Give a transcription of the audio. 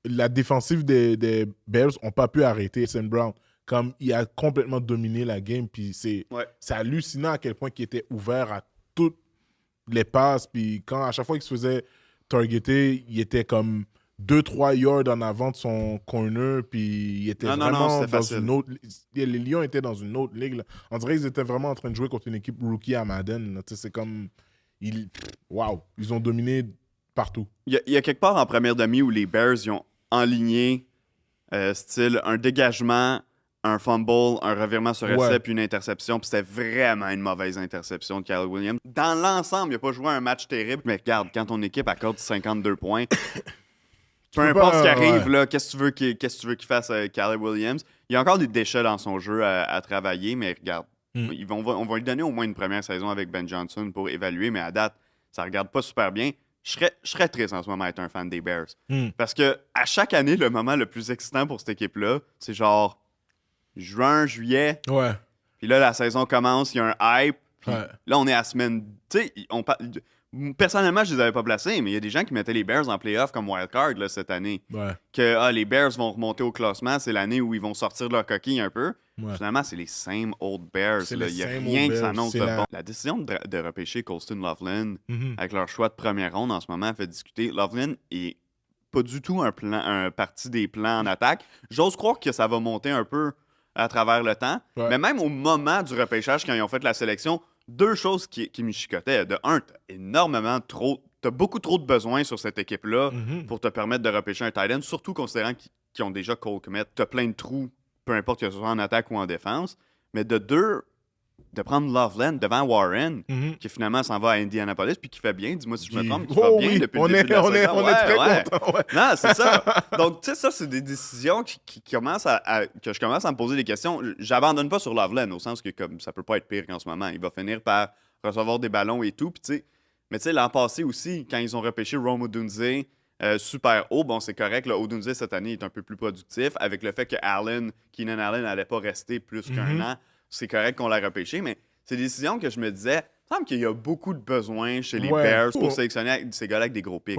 la défensive des Bears n'ont pas pu arrêter Sam Brown. Comme il a complètement dominé la game, puis Ouais. c'est hallucinant à quel point il était ouvert à toutes les passes. Puis à chaque fois qu'il se faisait targeter, il était comme 2-3 yards en avant de son corner, puis il était vraiment c'était dans facile. une autre... Les Lions étaient dans une autre ligue, là. On dirait qu'ils étaient vraiment en train de jouer contre une équipe rookie à Madden, là. Tu sais, c'est comme... Wow! Ils ont dominé partout. Il y a quelque part en première demi où les Bears ils ont enligné style un dégagement, un fumble, un revirement sur essai, Ouais. puis une interception. Puis c'était vraiment une mauvaise interception de Kyle Williams. Dans l'ensemble, il n'a pas joué un match terrible. Mais regarde, quand ton équipe accorde 52 points, peu peux importe pas, ce qui arrive, ouais. là, qu'est-ce que tu veux qu'il fasse Kyle Williams? Il y a encore des déchets dans son jeu à travailler, mais regarde, on va lui donner au moins une première saison avec Ben Johnson pour évaluer, mais à date, ça regarde pas super bien. Je serais triste en ce moment à être un fan des Bears. Parce que à chaque année, le moment le plus excitant pour cette équipe-là, c'est genre juin, juillet. Ouais. Puis là, la saison commence, il y a un hype. Puis Ouais. là, on est à semaine. Tu sais, personnellement, je les avais pas placés, mais il y a des gens qui mettaient les Bears en playoff comme wildcard là, cette année. Ouais. Que les Bears vont remonter au classement, c'est l'année où ils vont sortir de leur coquille un peu. Ouais. Finalement, c'est les same old Bears. C'est là. les Il n'y a same rien old qui Bears. s'annonce C'est de la- bon. La décision de repêcher Colston Loveland Mhm. avec leur choix de première ronde en ce moment fait discuter. Loveland est pas du tout un parti des plans en attaque. J'ose croire que ça va monter un peu à travers le temps. Ouais. Mais même au moment du repêchage, quand ils ont fait la sélection, deux choses qui me chicotaient. De un, t'as beaucoup trop de besoins sur cette équipe-là pour te permettre de repêcher un tight end, surtout considérant qu'ils ont déjà Cole Kmet. T'as plein de trous, peu importe que ce soit en attaque ou en défense. Mais de deux, de prendre Loveland devant Warren, qui finalement s'en va à Indianapolis, puis qui fait bien, dis-moi si je me trompe, qui va Oh bien oui, depuis on le début est, de la on est, saison. on est Ouais, très ouais. contents. Ouais. Non, c'est ça. Donc, tu sais, ça, c'est des décisions qui commencent que je commence à me poser des questions. J'abandonne pas sur Loveland, au sens que comme ça peut pas être pire qu'en ce moment. Il va finir par recevoir des ballons et tout. Puis, tu sais, mais tu sais, l'an passé aussi, quand ils ont repêché Rome Odunze super haut, bon, c'est correct. Là, Odunze, cette année, est un peu plus productif. Avec le fait que Keenan Allen n'allait pas rester plus qu'un an, c'est correct qu'on l'a repêché. Mais c'est des décisions que je me disais, il me semble qu'il y a beaucoup de besoins chez les Ouais. Bears pour sélectionner ces gars-là avec des gros pics.